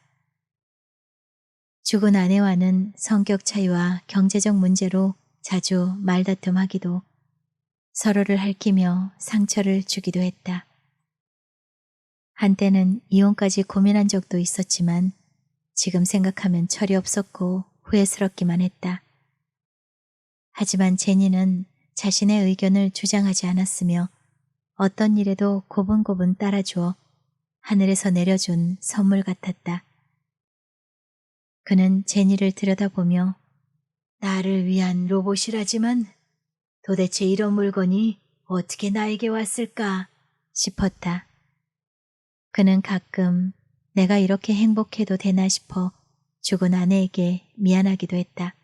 죽은 아내와는 성격 차이와 경제적 문제로 자주 말다툼하기도 서로를 핥히며 상처를 주기도 했다. 한때는 이혼까지 고민한 적도 있었지만 지금 생각하면 철이 없었고 후회스럽기만 했다. 하지만 제니는 자신의 의견을 주장하지 않았으며 어떤 일에도 고분고분 따라주어 하늘에서 내려준 선물 같았다. 그는 제니를 들여다보며 나를 위한 로봇이라지만 도대체 이런 물건이 어떻게 나에게 왔을까 싶었다. 그는 가끔 내가 이렇게 행복해도 되나 싶어 죽은 아내에게 미안하기도 했다.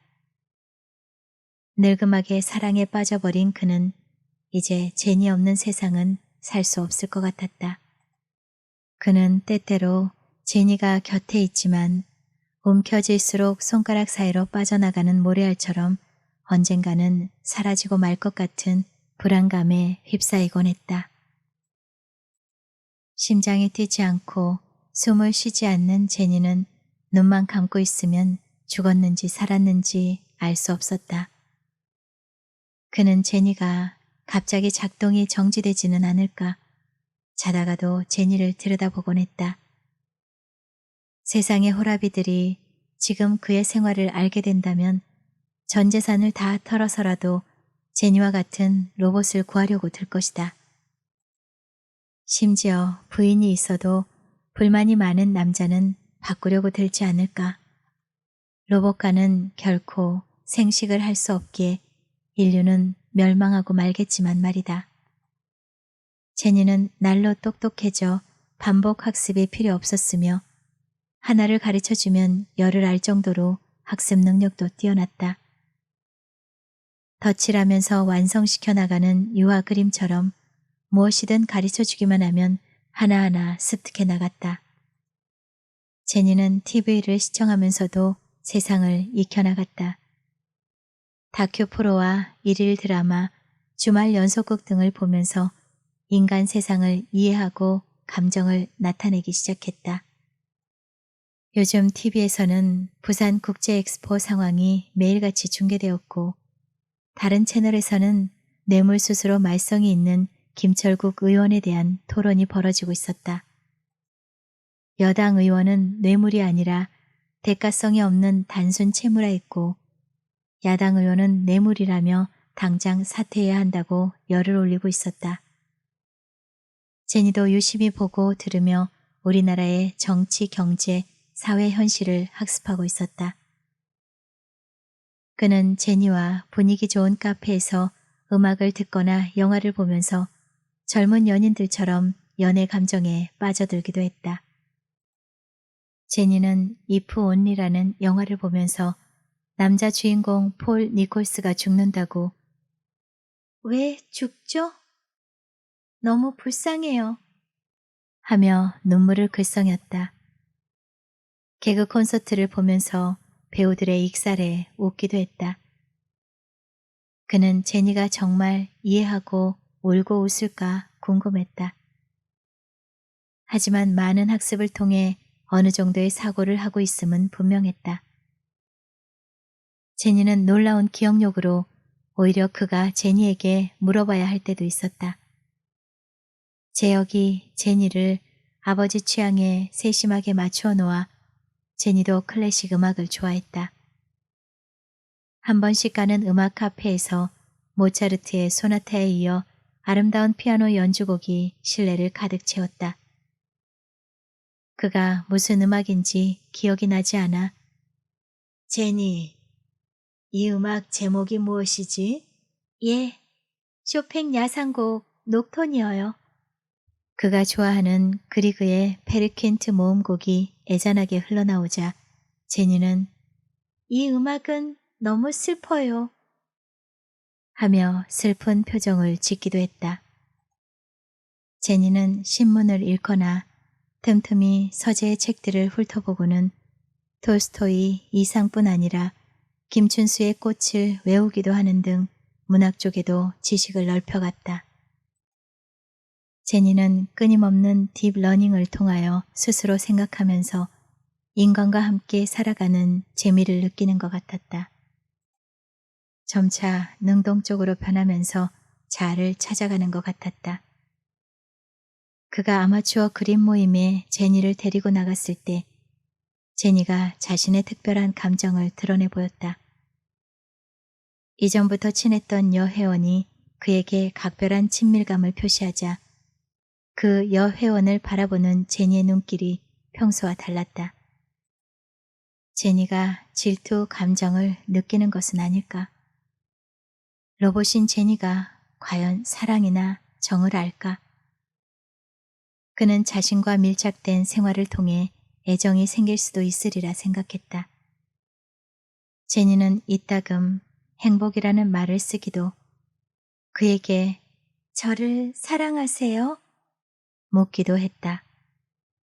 늙음하게 사랑에 빠져버린 그는 이제 제니 없는 세상은 살 수 없을 것 같았다. 그는 때때로 제니가 곁에 있지만 움켜질수록 손가락 사이로 빠져나가는 모래알처럼 언젠가는 사라지고 말 것 같은 불안감에 휩싸이곤 했다. 심장이 뛰지 않고 숨을 쉬지 않는 제니는 눈만 감고 있으면 죽었는지 살았는지 알 수 없었다. 그는 제니가 갑자기 작동이 정지되지는 않을까 자다가도 제니를 들여다보곤 했다. 세상의 호라비들이 지금 그의 생활을 알게 된다면 전 재산을 다 털어서라도 제니와 같은 로봇을 구하려고 들 것이다. 심지어 부인이 있어도 불만이 많은 남자는 바꾸려고 들지 않을까. 로봇과는 결코 생식을 할 수 없기에 인류는 멸망하고 말겠지만 말이다. 제니는 날로 똑똑해져 반복 학습이 필요 없었으며 하나를 가르쳐주면 열을 알 정도로 학습 능력도 뛰어났다. 덧칠하면서 완성시켜 나가는 유화 그림처럼 무엇이든 가르쳐주기만 하면 하나하나 습득해 나갔다. 제니는 TV를 시청하면서도 세상을 익혀나갔다. 다큐 프로와 일일 드라마, 주말 연속극 등을 보면서 인간 세상을 이해하고 감정을 나타내기 시작했다. 요즘 TV에서는 부산 국제 엑스포 상황이 매일같이 중계되었고 다른 채널에서는 뇌물수수로 말썽이 있는 김철국 의원에 대한 토론이 벌어지고 있었다. 여당 의원은 뇌물이 아니라 대가성이 없는 단순 채무라 했고 야당 의원은 뇌물이라며 당장 사퇴해야 한다고 열을 올리고 있었다. 제니도 유심히 보고 들으며 우리나라의 정치, 경제, 사회 현실을 학습하고 있었다. 그는 제니와 분위기 좋은 카페에서 음악을 듣거나 영화를 보면서 젊은 연인들처럼 연애 감정에 빠져들기도 했다. 제니는 이프 온리라는 영화를 보면서 남자 주인공 폴 니콜스가 죽는다고 왜 죽죠? 너무 불쌍해요. 하며 눈물을 글썽였다. 개그 콘서트를 보면서 배우들의 익살에 웃기도 했다. 그는 제니가 정말 이해하고 울고 웃을까 궁금했다. 하지만 많은 학습을 통해 어느 정도의 사고를 하고 있음은 분명했다. 제니는 놀라운 기억력으로 오히려 그가 제니에게 물어봐야 할 때도 있었다. 제역이 제니를 아버지 취향에 세심하게 맞추어 놓아 제니도 클래식 음악을 좋아했다. 한 번씩 가는 음악 카페에서 모차르트의 소나타에 이어 아름다운 피아노 연주곡이 실내를 가득 채웠다. 그가 무슨 음악인지 기억이 나지 않아. 제니, 이 음악 제목이 무엇이지? 예, 쇼팽 야상곡 녹톤이어요. 그가 좋아하는 그리그의 페르켄트 모음곡이 애잔하게 흘러나오자 제니는 이 음악은 너무 슬퍼요. 하며 슬픈 표정을 짓기도 했다. 제니는 신문을 읽거나 틈틈이 서재의 책들을 훑어보고는 톨스토이 이상뿐 아니라 김춘수의 꽃을 외우기도 하는 등 문학 쪽에도 지식을 넓혀갔다. 제니는 끊임없는 딥러닝을 통하여 스스로 생각하면서 인간과 함께 살아가는 재미를 느끼는 것 같았다. 점차 능동적으로 변하면서 자아를 찾아가는 것 같았다. 그가 아마추어 그림 모임에 제니를 데리고 나갔을 때 제니가 자신의 특별한 감정을 드러내 보였다. 이전부터 친했던 여회원이 그에게 각별한 친밀감을 표시하자 그 여회원을 바라보는 제니의 눈길이 평소와 달랐다. 제니가 질투 감정을 느끼는 것은 아닐까? 로봇인 제니가 과연 사랑이나 정을 알까? 그는 자신과 밀착된 생활을 통해 애정이 생길 수도 있으리라 생각했다. 제니는 이따금 행복이라는 말을 쓰기도 그에게 저를 사랑하세요? 묻기도 했다.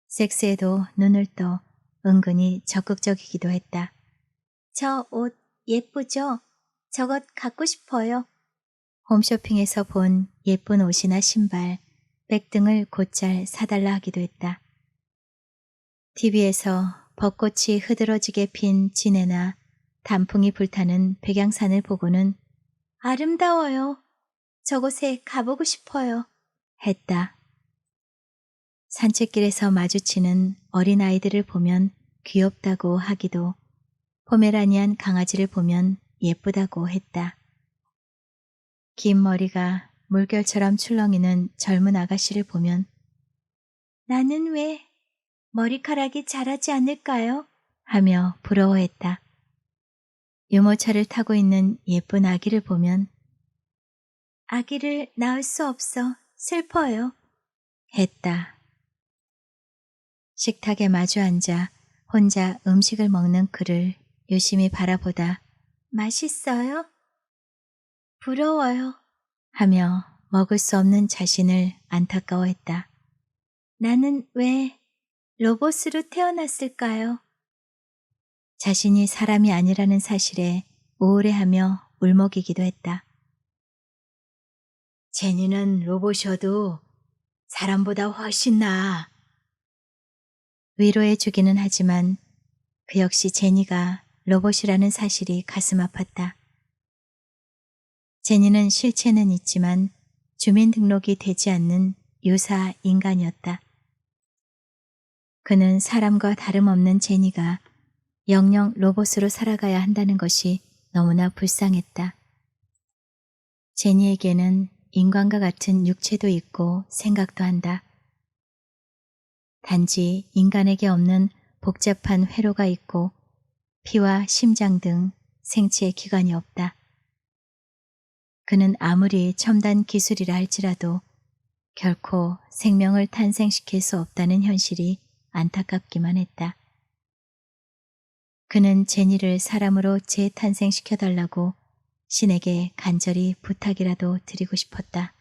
섹스에도 눈을 떠 은근히 적극적이기도 했다. 저 옷 예쁘죠? 저것 갖고 싶어요. 홈쇼핑에서 본 예쁜 옷이나 신발, 백 등을 곧잘 사달라 하기도 했다. TV에서 벚꽃이 흐드러지게 핀 진해나 단풍이 불타는 백양산을 보고는 아름다워요. 저곳에 가보고 싶어요. 했다. 산책길에서 마주치는 어린아이들을 보면 귀엽다고 하기도 포메라니안 강아지를 보면 예쁘다고 했다. 긴 머리가 물결처럼 출렁이는 젊은 아가씨를 보면 나는 왜 머리카락이 자라지 않을까요? 하며 부러워했다. 유모차를 타고 있는 예쁜 아기를 보면 아기를 낳을 수 없어 슬퍼요. 했다. 식탁에 마주 앉아 혼자 음식을 먹는 그를 유심히 바라보다 맛있어요? 부러워요. 하며 먹을 수 없는 자신을 안타까워했다. 나는 왜 로봇으로 태어났을까요? 자신이 사람이 아니라는 사실에 우울해하며 울먹이기도 했다. 제니는 로봇이어도 사람보다 훨씬 나아. 위로해 주기는 하지만 그 역시 제니가 로봇이라는 사실이 가슴 아팠다. 제니는 실체는 있지만 주민등록이 되지 않는 유사 인간이었다. 그는 사람과 다름없는 제니가 영영 로봇으로 살아가야 한다는 것이 너무나 불쌍했다. 제니에게는 인간과 같은 육체도 있고 생각도 한다. 단지 인간에게 없는 복잡한 회로가 있고 피와 심장 등 생체의 기관이 없다. 그는 아무리 첨단 기술이라 할지라도 결코 생명을 탄생시킬 수 없다는 현실이 안타깝기만 했다. 그는 제니를 사람으로 재탄생시켜달라고 신에게 간절히 부탁이라도 드리고 싶었다.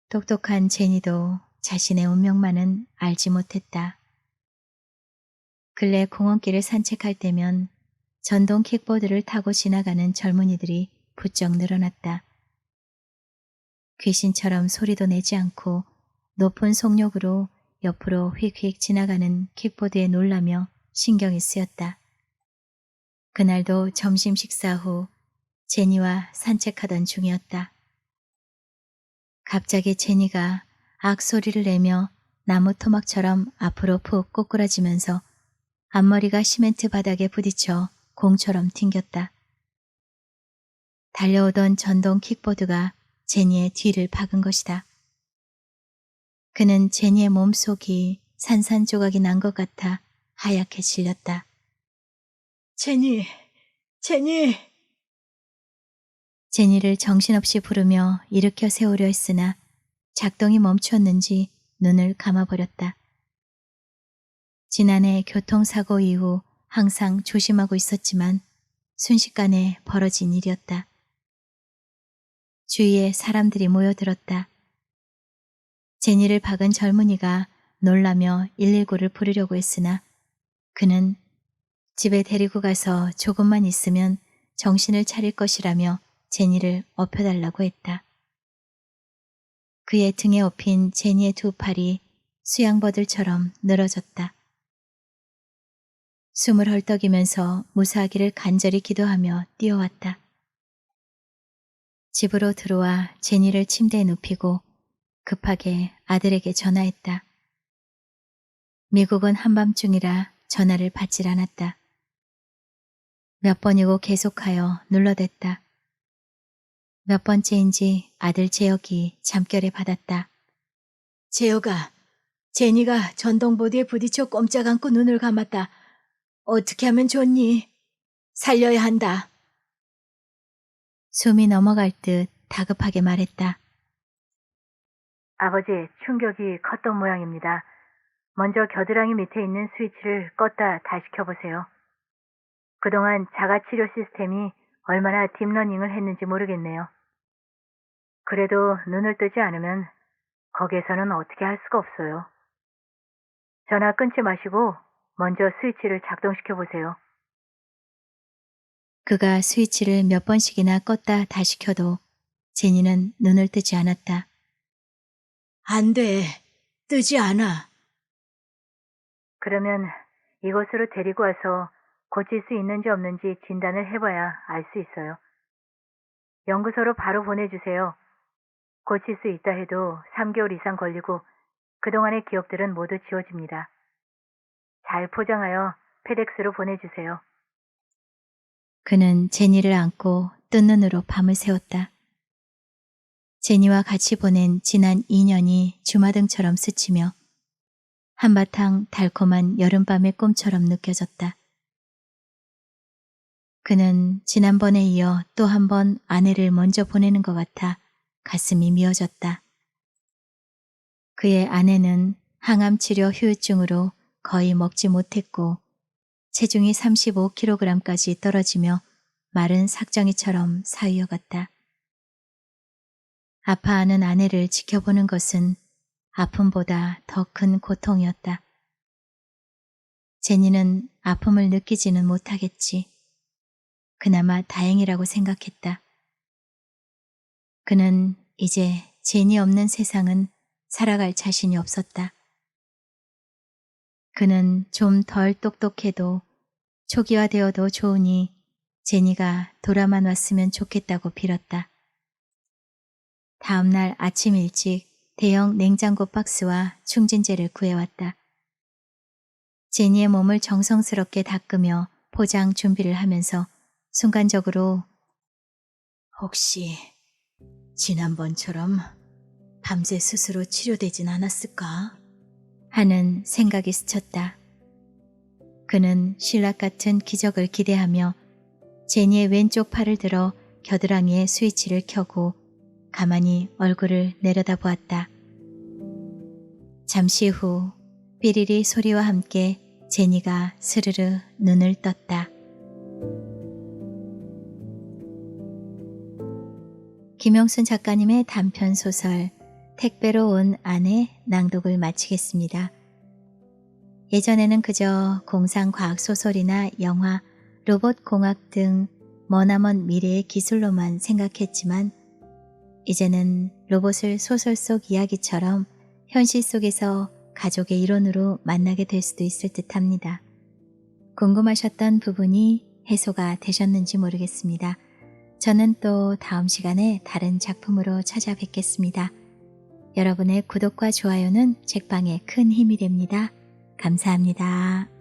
똑똑한 제니도 자신의 운명만은 알지 못했다. 근래 공원길을 산책할 때면 전동 킥보드를 타고 지나가는 젊은이들이 부쩍 늘어났다. 귀신처럼 소리도 내지 않고 높은 속력으로 옆으로 휙휙 지나가는 킥보드에 놀라며 신경이 쓰였다. 그날도 점심 식사 후 제니와 산책하던 중이었다. 갑자기 제니가 악 소리를 내며 나무 토막처럼 앞으로 푹 꼬꾸라지면서 앞머리가 시멘트 바닥에 부딪혀 공처럼 튕겼다. 달려오던 전동 킥보드가 제니의 뒤를 박은 것이다. 그는 제니의 몸속이 산산조각이 난 것 같아 하얗게 질렸다. 제니! 제니를 정신없이 부르며 일으켜 세우려 했으나 작동이 멈추었는지 눈을 감아버렸다. 지난해 교통사고 이후 항상 조심하고 있었지만 순식간에 벌어진 일이었다. 주위에 사람들이 모여들었다. 제니를 박은 젊은이가 놀라며 119를 부르려고 했으나 그는 집에 데리고 가서 조금만 있으면 정신을 차릴 것이라며 제니를 업혀달라고 했다. 그의 등에 업힌 제니의 두 팔이 수양버들처럼 늘어졌다. 숨을 헐떡이면서 무사하기를 간절히 기도하며 뛰어왔다. 집으로 들어와 제니를 침대에 눕히고 급하게 아들에게 전화했다. 미국은 한밤중이라 전화를 받질 않았다. 몇 번이고 계속하여 눌러댔다. 몇 번째인지 아들 재혁이 잠결에 받았다. 재혁아, 제니가 전동보드에 부딪혀 꼼짝 않고 눈을 감았다. 어떻게 하면 좋니? 살려야 한다. 숨이 넘어갈 듯 다급하게 말했다. 아버지, 충격이 컸던 모양입니다. 먼저 겨드랑이 밑에 있는 스위치를 껐다 다시 켜보세요. 그동안 자가치료 시스템이 얼마나 딥러닝을 했는지 모르겠네요. 그래도 눈을 뜨지 않으면 거기에서는 어떻게 할 수가 없어요. 전화 끊지 마시고 먼저 스위치를 작동시켜보세요. 그가 스위치를 몇 번씩이나 껐다 다시 켜도 제니는 눈을 뜨지 않았다. 안 돼. 뜨지 않아. 그러면 이곳으로 데리고 와서 고칠 수 있는지 없는지 진단을 해봐야 알 수 있어요. 연구소로 바로 보내주세요. 고칠 수 있다 해도 3개월 이상 걸리고 그동안의 기억들은 모두 지워집니다. 잘 포장하여 페덱스로 보내주세요. 그는 제니를 안고 뜬 눈으로 밤을 새웠다. 제니와 같이 보낸 지난 2년이 주마등처럼 스치며 한바탕 달콤한 여름밤의 꿈처럼 느껴졌다. 그는 지난번에 이어 또 한 번 아내를 먼저 보내는 것 같아 가슴이 미어졌다. 그의 아내는 항암치료 후유증으로 거의 먹지 못했고 체중이 35kg까지 떨어지며 마른 삭정이처럼 사위어갔다. 아파하는 아내를 지켜보는 것은 아픔보다 더 큰 고통이었다. 제니는 아픔을 느끼지는 못하겠지. 그나마 다행이라고 생각했다. 그는 이제 제니 없는 세상은 살아갈 자신이 없었다. 그는 좀 덜 똑똑해도 초기화되어도 좋으니 제니가 돌아만 왔으면 좋겠다고 빌었다. 다음 날 아침 일찍 대형 냉장고 박스와 충진제를 구해왔다. 제니의 몸을 정성스럽게 닦으며 포장 준비를 하면서 순간적으로 혹시 지난번처럼 밤새 스스로 치료되진 않았을까? 하는 생각이 스쳤다. 그는 신락 같은 기적을 기대하며 제니의 왼쪽 팔을 들어 겨드랑이에 스위치를 켜고 가만히 얼굴을 내려다보았다. 잠시 후 삐리리 소리와 함께 제니가 스르르 눈을 떴다. 김영순 작가님의 단편소설 택배로 온 안에 낭독을 마치겠습니다. 예전에는 그저 공상과학 소설이나 영화, 로봇공학 등 머나먼 미래의 기술로만 생각했지만 이제는 로봇을 소설 속 이야기처럼 현실 속에서 가족의 일원으로 만나게 될 수도 있을 듯합니다. 궁금하셨던 부분이 해소가 되셨는지 모르겠습니다. 저는 또 다음 시간에 다른 작품으로 찾아뵙겠습니다. 여러분의 구독과 좋아요는 책방에 큰 힘이 됩니다. 감사합니다.